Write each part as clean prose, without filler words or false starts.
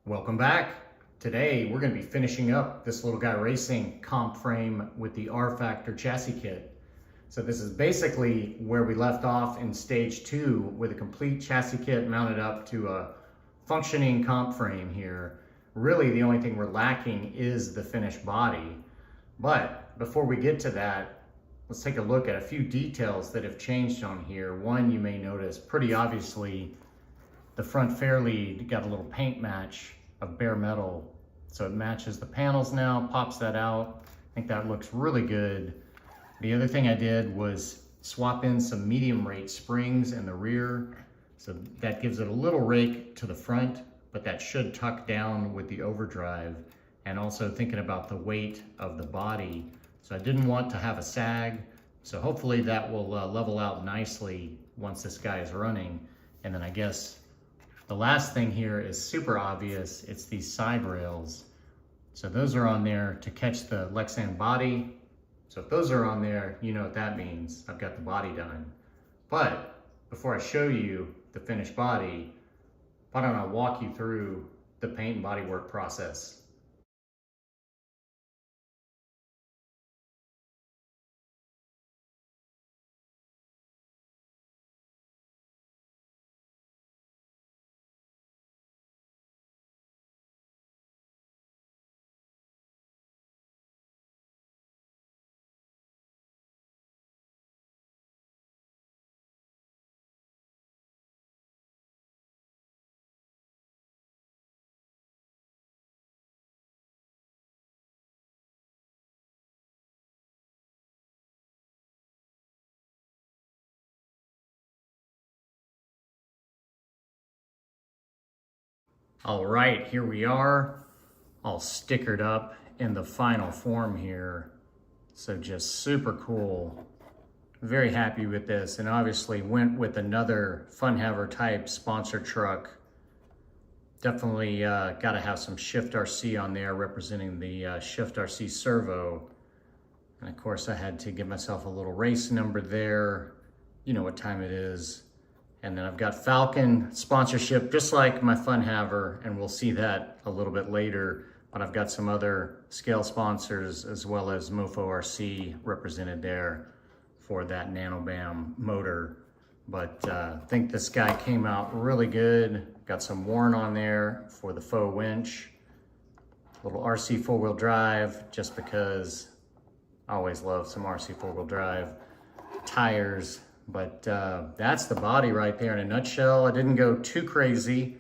Welcome back. Today we're going to be finishing up this little guy racing comp frame with the R-Factor chassis kit. So this is basically where we left off in stage 2 with a complete chassis kit mounted up to a functioning comp frame here. Really the only thing we're lacking is the finished body. But before we get to that, let's take a look at a few details that have changed on here. One, you may notice pretty obviously the front fairlead got a little paint match of bare metal. So it matches the panels now, pops that out. I think that looks really good. The other thing I did was swap in some medium rate springs in the rear. So that gives it a little rake to the front, but that should tuck down with the overdrive. And also thinking about the weight of the body. So I didn't want to have a sag. So hopefully that will level out nicely once this guy is running. And then I guess the last thing here is super obvious. It's these side rails. So those are on there to catch the Lexan body. So if those are on there, you know what that means. I've got the body done. But before I show you the finished body, why don't I walk you through the paint and body work process. All right, here we are, all stickered up in the final form here. So just super cool. Very happy with this, and obviously went with another Funhaver type sponsor truck. Definitely got to have some Shift RC on there representing the Shift RC servo. And of course I had to give myself a little race number there. You know what time it is. And then I've got Falcon sponsorship, just like my Funhaver, and we'll see that a little bit later. But I've got some other scale sponsors as well as Mofo RC represented there for that NanoBam motor. But I think this guy came out really good. Got some Warren on there for the faux winch. Little RC four-wheel drive, just because I always love some RC four-wheel drive. Tires. But that's the body right there in a nutshell. I didn't go too crazy.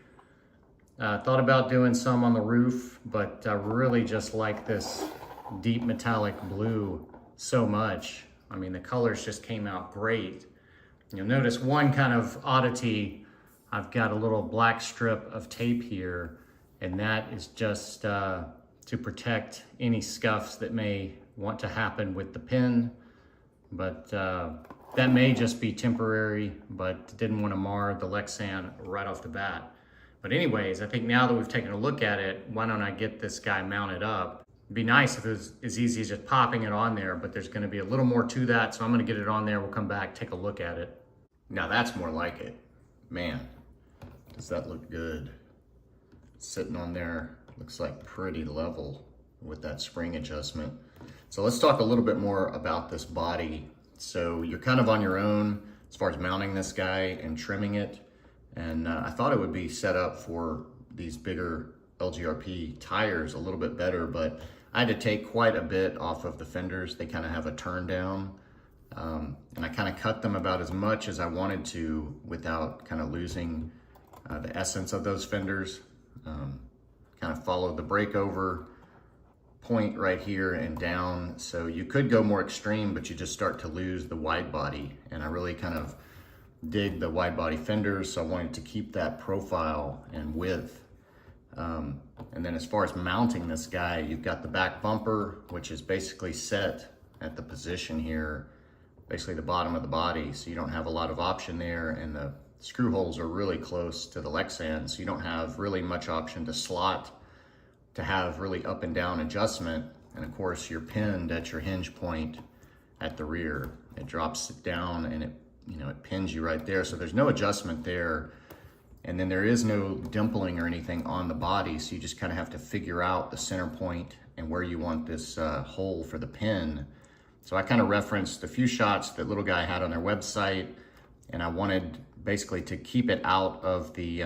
Thought about doing some on the roof, but I really just like this deep metallic blue so much. I mean, the colors just came out great. You'll notice one kind of oddity. I've got a little black strip of tape here, and that is just to protect any scuffs that may want to happen with the pin. But that may just be temporary, but didn't want to mar the Lexan right off the bat. But anyways, I think now that we've taken a look at it, why don't I get this guy mounted up? It'd be nice if it was as easy as just popping it on there, but there's going to be a little more to that, so I'm going to get it on there. We'll come back, take a look at it. Now that's more like it. Man, does that look good. Sitting on there, looks like pretty level with that spring adjustment. So let's talk a little bit more about this body. So you're kind of on your own as far as mounting this guy and trimming it. And I thought it would be set up for these bigger Lgrp tires a little bit better, but I had to take quite a bit off of the fenders. They kind of have a turn down. And I kind of cut them about as much as I wanted to without kind of losing the essence of those fenders. Kind of followed the breakover point right here and down. So you could go more extreme, but you just start to lose the wide body. And I really kind of dig the wide body fenders, so I wanted to keep that profile and width. And then as far as mounting this guy, you've got the back bumper, which is basically set at the position here, basically the bottom of the body. So you don't have a lot of option there, and the screw holes are really close to the Lexan, so you don't have really much option to slot to have really up and down adjustment. And of course you're pinned at your hinge point at the rear. It drops down and it pins you right there. So there's no adjustment there. And then there is no dimpling or anything on the body, so you just kind of have to figure out the center point and where you want this hole for the pin. So I kind of referenced a few shots that Little Guy had on their website, and I wanted basically to keep it out of the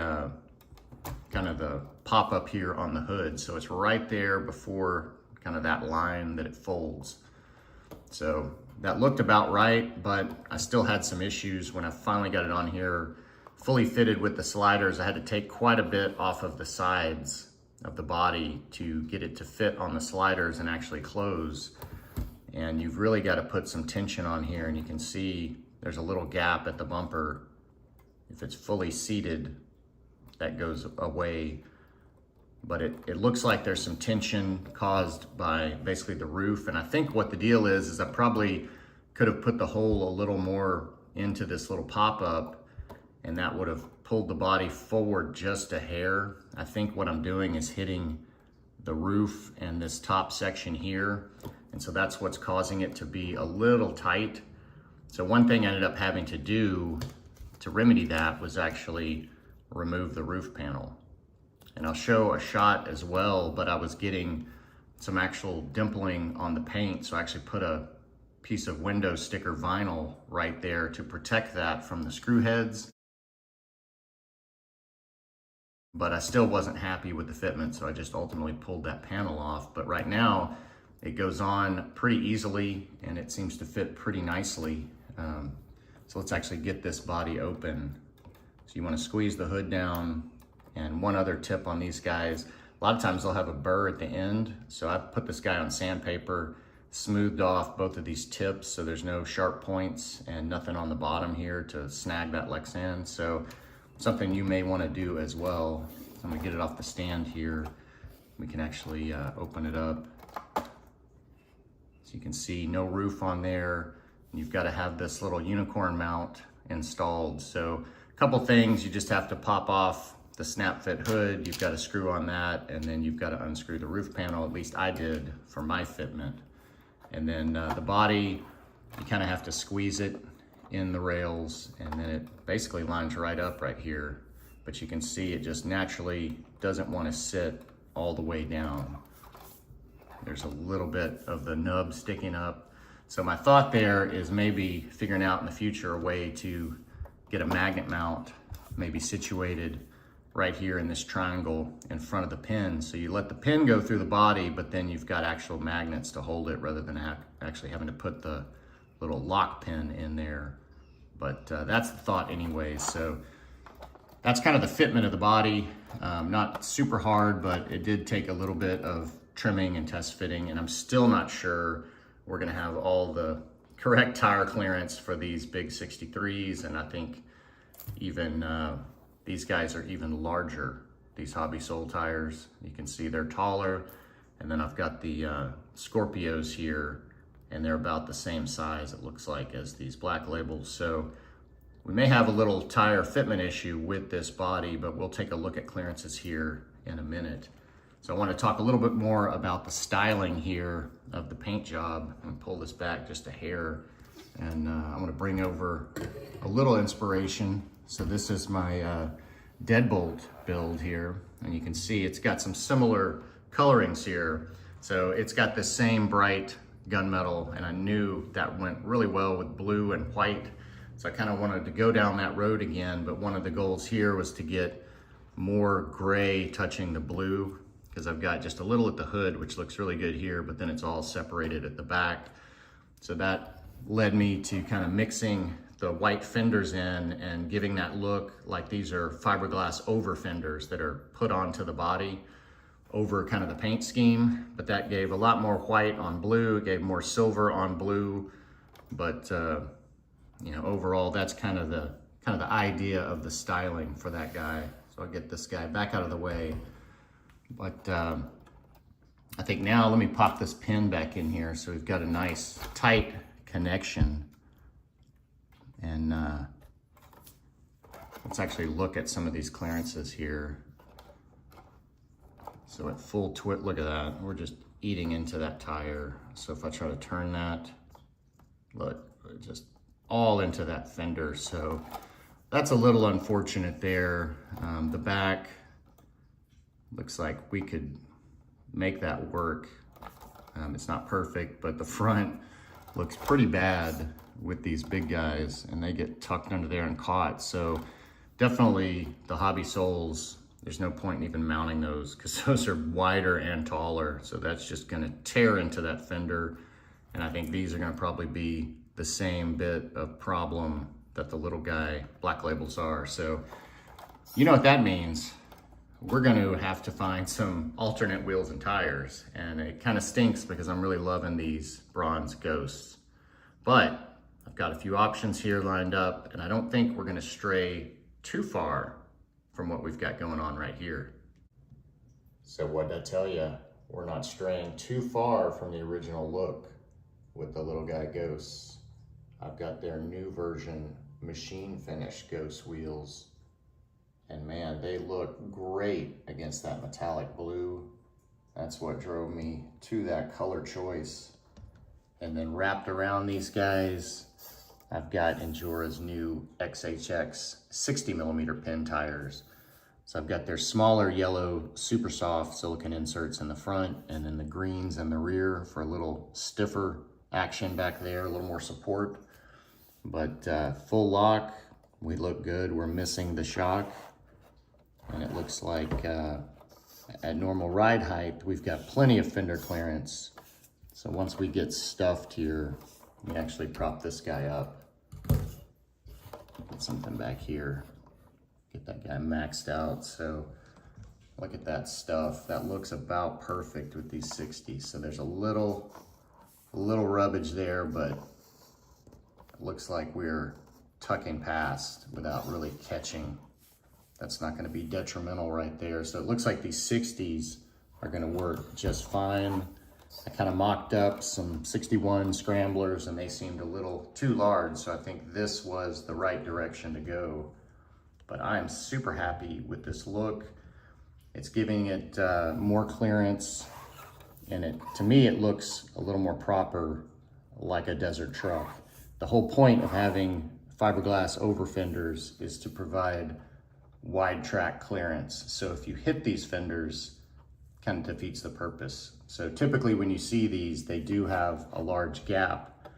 kind of the pop-up here on the hood. So it's right there before kind of that line that it folds. So that looked about right, but I still had some issues when I finally got it on here fully fitted with the sliders. I had to take quite a bit off of the sides of the body to get it to fit on the sliders and actually close. And you've really got to put some tension on here, and you can see there's a little gap at the bumper. If it's fully seated, that goes away. But it looks like there's some tension caused by basically the roof. And I think what the deal is I probably could have put the hole a little more into this little pop-up, and that would have pulled the body forward just a hair. I think what I'm doing is hitting the roof and this top section here. And so that's what's causing it to be a little tight. So one thing I ended up having to do to remedy that was actually remove the roof panel. And I'll show a shot as well, but I was getting some actual dimpling on the paint. So I actually put a piece of window sticker vinyl right there to protect that from the screw heads. But I still wasn't happy with the fitment, so I just ultimately pulled that panel off. But right now, it goes on pretty easily, and it seems to fit pretty nicely. So let's actually get this body open. So you want to squeeze the hood down. And one other tip on these guys, a lot of times they'll have a burr at the end. So I put this guy on sandpaper, smoothed off both of these tips so there's no sharp points and nothing on the bottom here to snag that Lexan. So something you may want to do as well. So I'm gonna get it off the stand here. We can actually open it up. So you can see no roof on there. You've got to have this little unicorn mount installed. So a couple things, you just have to pop off the snap fit hood. You've got to screw on that, and then you've got to unscrew the roof panel. At least I did for my fitment. And then the body, you kind of have to squeeze it in the rails, and then it basically lines right up right here. But you can see it just naturally doesn't want to sit all the way down. There's a little bit of the nub sticking up. So my thought there is maybe figuring out in the future a way to get a magnet mount, maybe situated right here in this triangle in front of the pin. So you let the pin go through the body, but then you've got actual magnets to hold it rather than actually having to put the little lock pin in there. But that's the thought anyways. So that's kind of the fitment of the body. Not super hard, but it did take a little bit of trimming and test fitting, and I'm still not sure we're gonna have all the correct tire clearance for these big 63s, and I think even these guys are even larger, these Hobby Soul tires. You can see they're taller, and then I've got the Scorpios here, and they're about the same size, it looks like, as these Black Labels. So we may have a little tire fitment issue with this body, but we'll take a look at clearances here in a minute. So I want to talk a little bit more about the styling here of the paint job. I'm gonna pull this back just a hair, and I want to bring over a little inspiration. So this is my deadbolt build here, and you can see it's got some similar colorings here. So it's got the same bright gunmetal, and I knew that went really well with blue and white. So I kind of wanted to go down that road again, but one of the goals here was to get more gray touching the blue, because I've got just a little at the hood, which looks really good here, but then it's all separated at the back. So that led me to kind of mixing the white fenders in and giving that look like these are fiberglass over fenders that are put onto the body over kind of the paint scheme. But that gave a lot more white on blue, it gave more silver on blue. But you know, overall, that's kind of the idea of the styling for that guy. So I'll get this guy back out of the way. But I think now let me pop this pin back in here so we've got a nice tight connection. And let's actually look at some of these clearances here. So at full twist, look at that. We're just eating into that tire. So if I try to turn that, look, just all into that fender. So that's a little unfortunate there. The back looks like we could make that work. It's not perfect, but the front looks pretty bad with these big guys, and they get tucked under there and caught. So definitely the hobby soles, there's no point in even mounting those because those are wider and taller. So that's just gonna tear into that fender. And I think these are gonna probably be the same bit of problem that the little guy black labels are. So you know what that means. We're gonna have to find some alternate wheels and tires. And it kind of stinks because I'm really loving these bronze ghosts. But I've got a few options here lined up, and I don't think we're gonna stray too far from what we've got going on right here. So what did I tell you? We're not straying too far from the original look with the little guy ghosts. I've got their new version machine finish ghost wheels. And man, they look great against that metallic blue. That's what drove me to that color choice. And then wrapped around these guys, I've got Endura's new XHX 60mm pin tires. So I've got their smaller yellow super soft silicone inserts in the front, and then the greens in the rear for a little stiffer action back there, a little more support. But full lock, we look good. We're missing the shock. And it looks like at normal ride height, we've got plenty of fender clearance. So once we get stuffed here, we actually prop this guy up. Get something back here. Get that guy maxed out. So look at that stuff. That looks about perfect with these 60s. So there's a little rubbage there, but it looks like we're tucking past without really catching. That's not gonna be detrimental right there. So it looks like these 60s are gonna work just fine. I kind of mocked up some 61 scramblers and they seemed a little too large. So I think this was the right direction to go. But I am super happy with this look. It's giving it more clearance, and to me, it looks a little more proper, like a desert truck. The whole point of having fiberglass over fenders is to provide wide track clearance. So if you hit these fenders, kind of defeats the purpose. So typically when you see these, they do have a large gap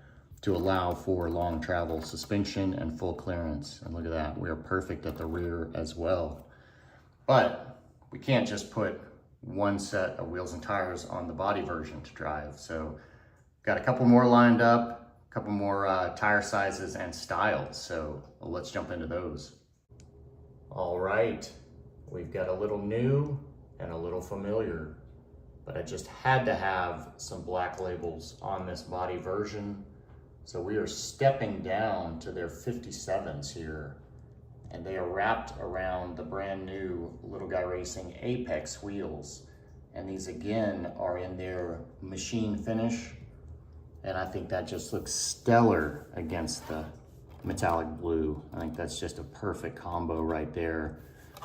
to allow for long travel suspension and full clearance. And look at that, we are perfect at the rear as well. But we can't just put one set of wheels and tires on the body version to drive. So got a couple more lined up, a couple more tire sizes and styles. So let's jump into those. All right, we've got a little new and a little familiar, but I just had to have some black labels on this body version. So we are stepping down to their 57s here, and they are wrapped around the brand new Little Guy Racing Apex wheels. And these again are in their machine finish. And I think that just looks stellar against the metallic blue. I think that's just a perfect combo right there.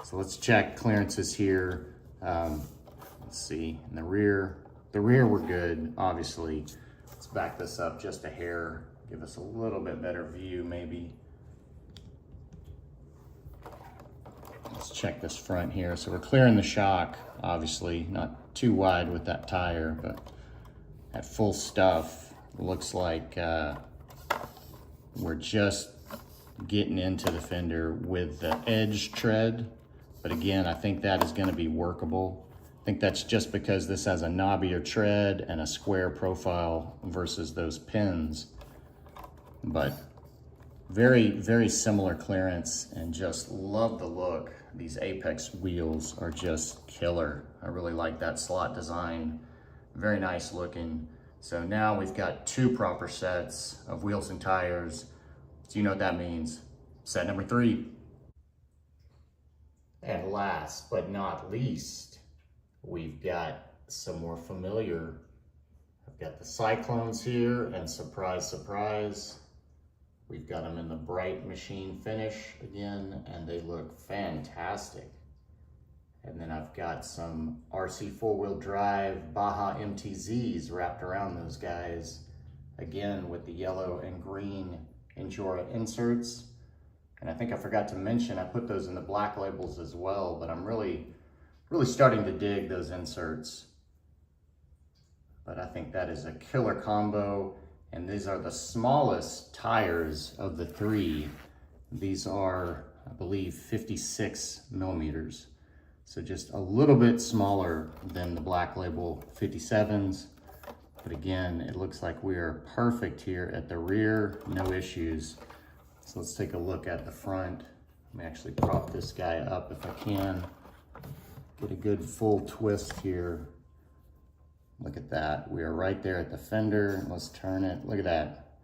So let's check clearances here. Let's see, in the rear we're good, obviously. Let's back this up just a hair, give us a little bit better view maybe. Let's check this front here. So we're clearing the shock, obviously, not too wide with that tire, but at full stuff, looks like we're just getting into the fender with the edge tread. But again, I think that is gonna be workable. I think that's just because this has a knobbier tread and a square profile versus those pins. But very, very similar clearance, and just love the look. These Apex wheels are just killer. I really like that slot design. Very nice looking. So now we've got two proper sets of wheels and tires. So you know what that means. Set number 3. And last but not least, we've got some more familiar. I've got the Cyclones here, and surprise, surprise, we've got them in the bright machine finish again, and they look fantastic. And then I've got some RC 4-wheel drive Baja MTZs wrapped around those guys, again with the yellow and green Endura inserts. And I think I forgot to mention, I put those in the black labels as well, but I'm really starting to dig those inserts. But I think that is a killer combo. And these are the smallest tires of the three. These are, I believe, 56 millimeters. So just a little bit smaller than the black label 57s. But again, it looks like we are perfect here at the rear, no issues. So let's take a look at the front. Let me actually prop this guy up if I can. Get a good full twist here. Look at that. We are right there at the fender. Let's turn it. Look at that.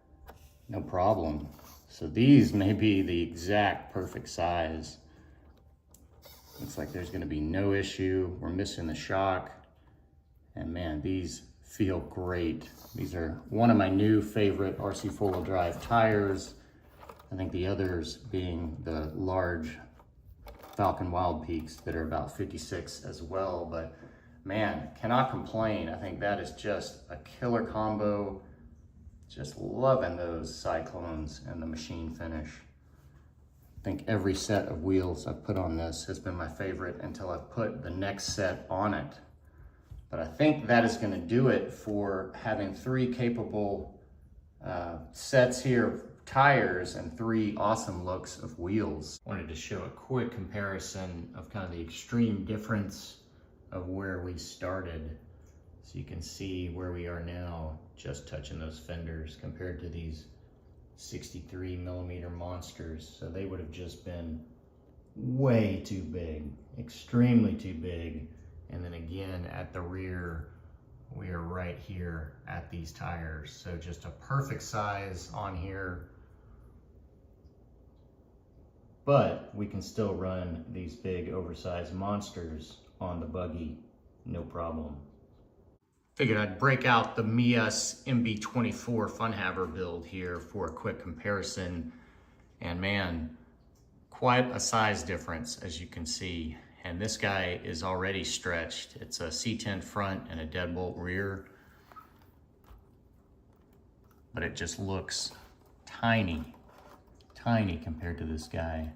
No problem. So these may be the exact perfect size. Looks like there's going to be no issue. We're missing the shock. And man, these feel great. These are one of my new favorite RC four-wheel drive tires. I think the others being the large Falcon Wild Peaks that are about 56 as well. But man, cannot complain. I think that is just a killer combo. Just loving those Cyclones and the machine finish. I think every set of wheels I've put on this has been my favorite until I've put the next set on it. But I think that is going to do it for having three capable sets here of tires and three awesome looks of wheels. Wanted to show a quick comparison of kind of the extreme difference of where we started. So you can see where we are now, just touching those fenders compared to these 63 millimeter monsters. So they would have just been way too big, extremely too big. And then again at the rear, we are right here at these tires. So just a perfect size on here, but we can still run these big oversized monsters on the buggy, no problem. Figured I'd break out the Meus Mb24 Funhaver build here for a quick comparison. And man, quite a size difference as you can see. And this guy is already stretched. It's a C10 front and a deadbolt rear. But it just looks tiny, tiny compared to this guy.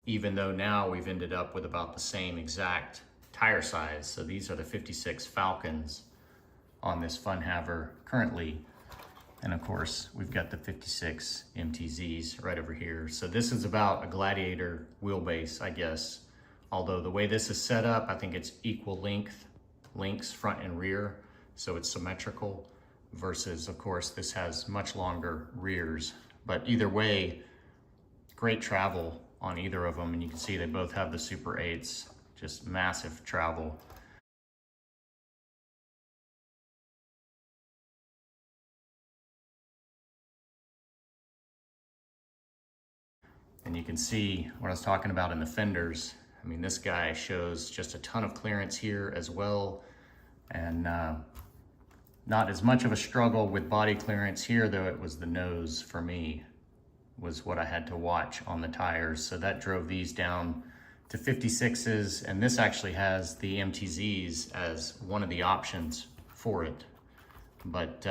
Even though now we've ended up with about the same exact tire size. So these are the 56 Falcons on this Funhaver currently. And of course, we've got the 56 MTZs right over here. So this is about a Gladiator wheelbase, I guess. Although the way this is set up, I think it's equal lengths front and rear. So it's symmetrical versus, of course, this has much longer rears. But either way, great travel on either of them. And you can see they both have the Super 8s, just massive travel. And you can see what I was talking about in the fenders. I mean, this guy shows just a ton of clearance here as well. And not as much of a struggle with body clearance here, though it was the nose for me, was what I had to watch on the tires. So that drove these down to 56s. And this actually has the MTZs as one of the options for it. But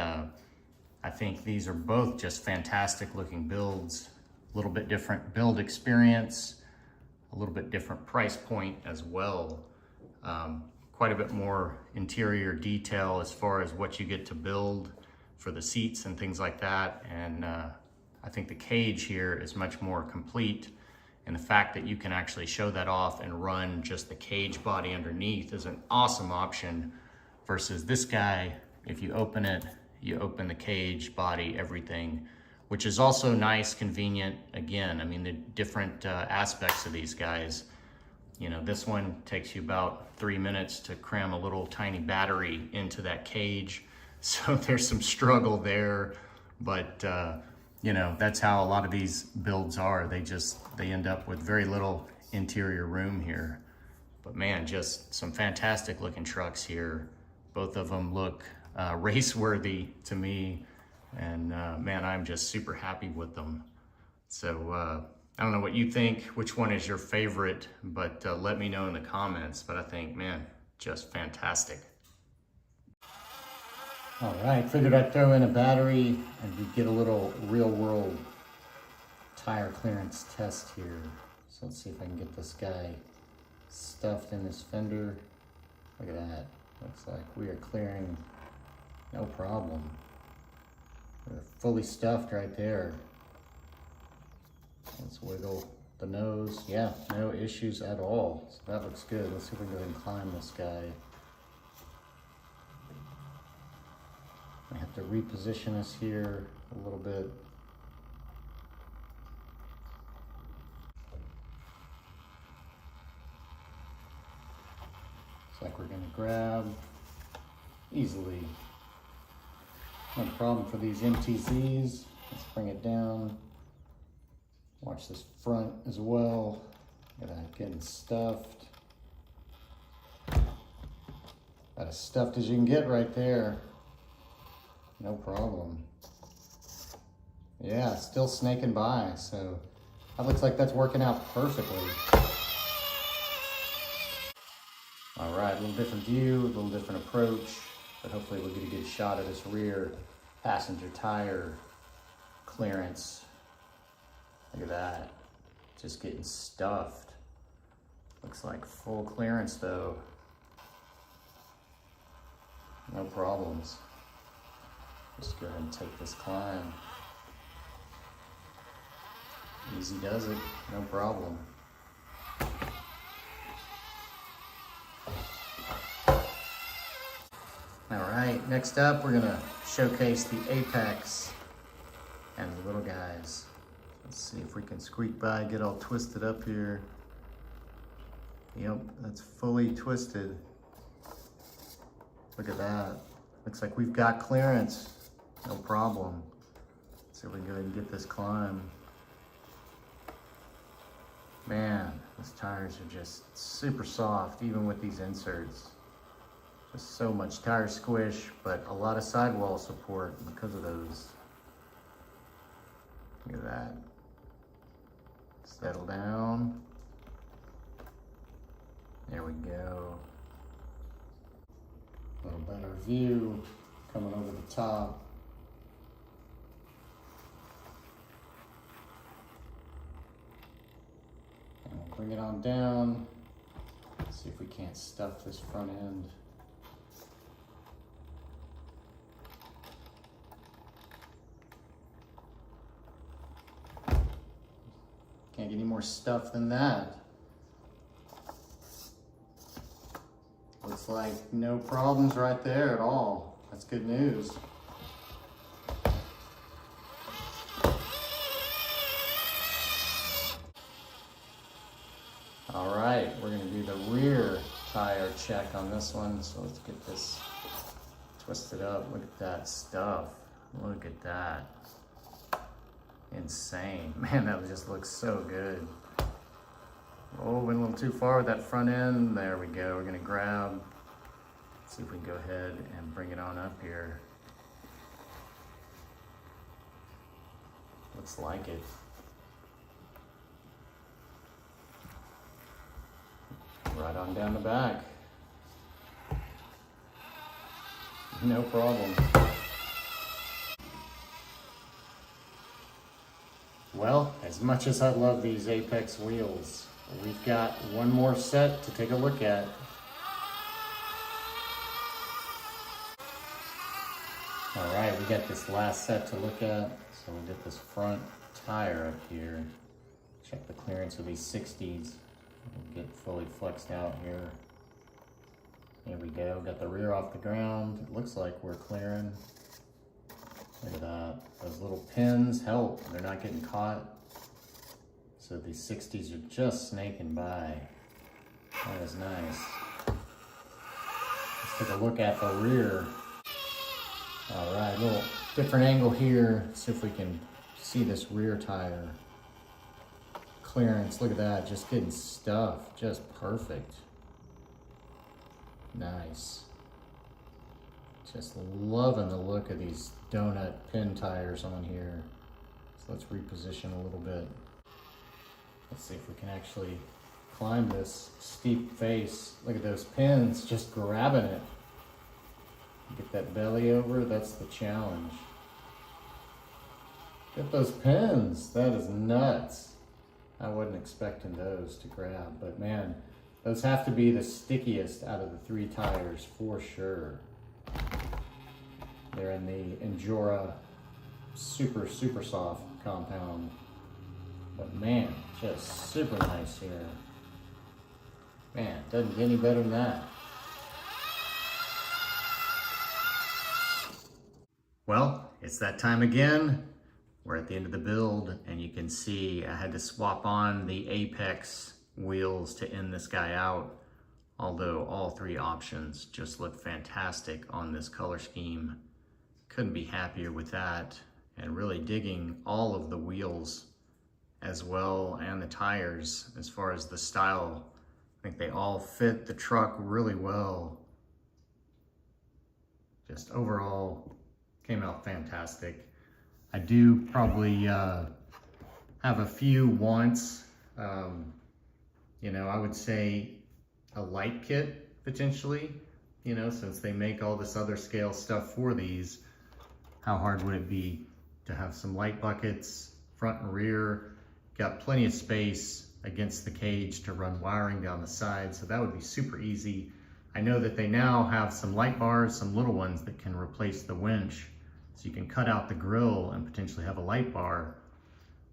I think these are both just fantastic looking builds. A little bit different build experience, a little bit different price point as well. Quite a bit more interior detail as far as what you get to build for the seats and things like that. And I think the cage here is much more complete. And the fact that you can actually show that off and run just the cage body underneath is an awesome option versus this guy. If you open it, you open the cage, body, everything, which is also nice, convenient. Again, I mean, the different aspects of these guys. You know, this one takes you about 3 minutes to cram a little tiny battery into that cage. So there's some struggle there, but you know, that's how a lot of these builds are. They end up with very little interior room here. But man, just some fantastic looking trucks here. Both of them look race worthy to me. And man, I'm just super happy with them. So I don't know what you think, which one is your favorite, but let me know in the comments. But I think, man, just fantastic. All right, figured I'd throw in a battery and we get a little real world tire clearance test here. So let's see if I can get this guy stuffed in this fender. Look at that. Looks like we are clearing no problem. We're fully stuffed right there. Let's wiggle the nose. Yeah, no issues at all. So that looks good. Let's see if we can go ahead and climb this guy. I have to reposition us here a little bit. Looks like we're gonna grab easily. No problem for these MTZs. Let's bring it down. Watch this front as well. Look at that, getting stuffed. About as stuffed as you can get right there. No problem. Yeah, still snaking by, so that looks like that's working out perfectly. All right, a little different view, a little different approach, but hopefully we'll get a good shot of this rear passenger tire clearance. Look at that, just getting stuffed. Looks like full clearance though. No problems. Just go ahead and take this climb. Easy does it, no problem. All right, next up we're gonna showcase the apex and the little guys. Let's see if we can squeak by, get all twisted up here. Yep, that's fully twisted. Look at that. Looks like we've got clearance. No problem. So we can go ahead and get this climb. Man, these tires are just super soft, even with these inserts. Just so much tire squish, but a lot of sidewall support because of those. Look at that. Settle down. There we go. A little better view coming over the top. And we'll bring it on down. See if we can't stuff this front end. Can't get any more stuff than that. Looks like no problems right there at all. That's good news. All right, we're gonna do the rear tire check on this one. So let's get this twisted up. Look at that stuff. Look at that. Insane. Man, that just looks so good. Oh, went a little too far with that front end. There we go. We're gonna grab. See if we can go ahead and bring it on up here. Looks like it. Right on down the back. No problem. Well, as much as I love these Apex wheels, we've got one more set to take a look at. All right, we got this last set to look at. So we'll get this front tire up here. Check the clearance of these 60s. We'll get fully flexed out here. Here we go, got the rear off the ground. It looks like we're clearing. Look at that, those little pins help, they're not getting caught. So these 60s are just snaking by. That is nice. Let's take a look at the rear. All right, a little different angle here. See if we can see this rear tire clearance. Look at that, just getting stuffed, just perfect. Nice. Just loving the look of these donut pin tires on here. So let's reposition a little bit. Let's see if we can actually climb this steep face. Look at those pins, just grabbing it. Get that belly over, that's the challenge. Get those pins, that is nuts. I wasn't expecting those to grab, but man, those have to be the stickiest out of the 3 tires for sure. They're in the Endura super soft compound. But man, just super nice here. Man, doesn't get any better than that. Well, it's that time again. We're at the end of the build, and you can see I had to swap on the Apex wheels to end this guy out, although all 3 options just look fantastic on this color scheme. Couldn't be happier with that, and really digging all of the wheels as well, and the tires as far as the style. I think they all fit the truck really well. Just overall came out fantastic. I do probably have a few wants. You know, I would say a light kit potentially, you know, since they make all this other scale stuff for these. How hard would it be to have some light buckets, front and rear? Got plenty of space against the cage to run wiring down the side, so that would be super easy. I know that they now have some light bars, some little ones that can replace the winch, so you can cut out the grill and potentially have a light bar,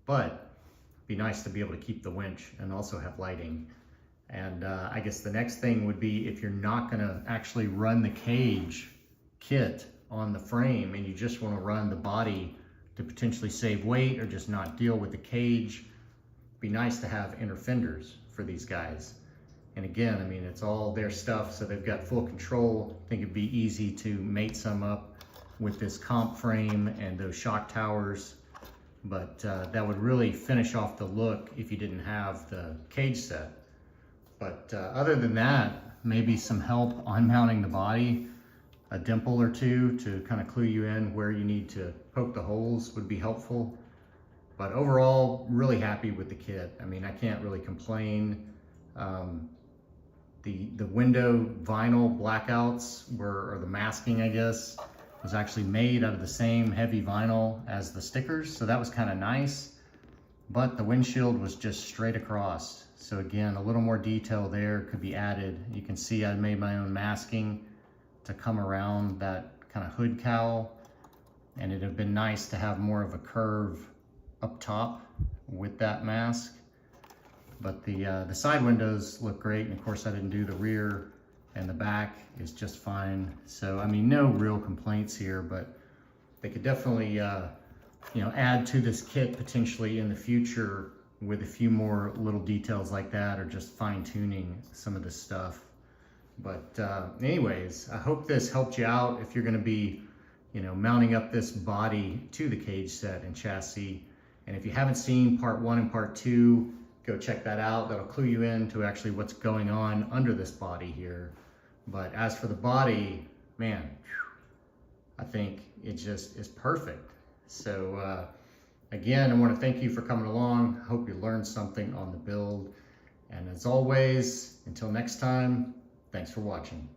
but it'd be nice to be able to keep the winch and also have lighting. And I guess the next thing would be if you're not gonna actually run the cage kit on the frame and you just wanna run the body to potentially save weight or just not deal with the cage, it'd be nice to have inner fenders for these guys. And again, I mean, it's all their stuff, so they've got full control. I think it'd be easy to mate some up with this comp frame and those shock towers, but that would really finish off the look if you didn't have the cage set. But other than that, maybe some help on mounting the body, a dimple or 2 to kind of clue you in where you need to poke the holes would be helpful. But overall, really happy with the kit. I mean, I can't really complain. The window vinyl blackouts or the masking, I guess, was actually made out of the same heavy vinyl as the stickers, so that was kind of nice. But the windshield was just straight across. So again, a little more detail there could be added. You can see I made my own masking to come around that kind of hood cowl, and it'd have been nice to have more of a curve up top with that mask. But the side windows look great, and of course I didn't do the rear, and the back is just fine. So I mean, no real complaints here, but they could definitely you know, add to this kit potentially in the future with a few more little details like that, or just fine-tuning some of this stuff. But anyways, I hope this helped you out if you're going to be, you know, mounting up this body to the cage set and chassis. And if you haven't seen part 1 and part 2, go check that out. That'll clue you in to actually what's going on under this body here. But as for the body, man, I think it just is perfect. So again, I want to thank you for coming along. I hope you learned something on the build. And as always, until next time, thanks for watching.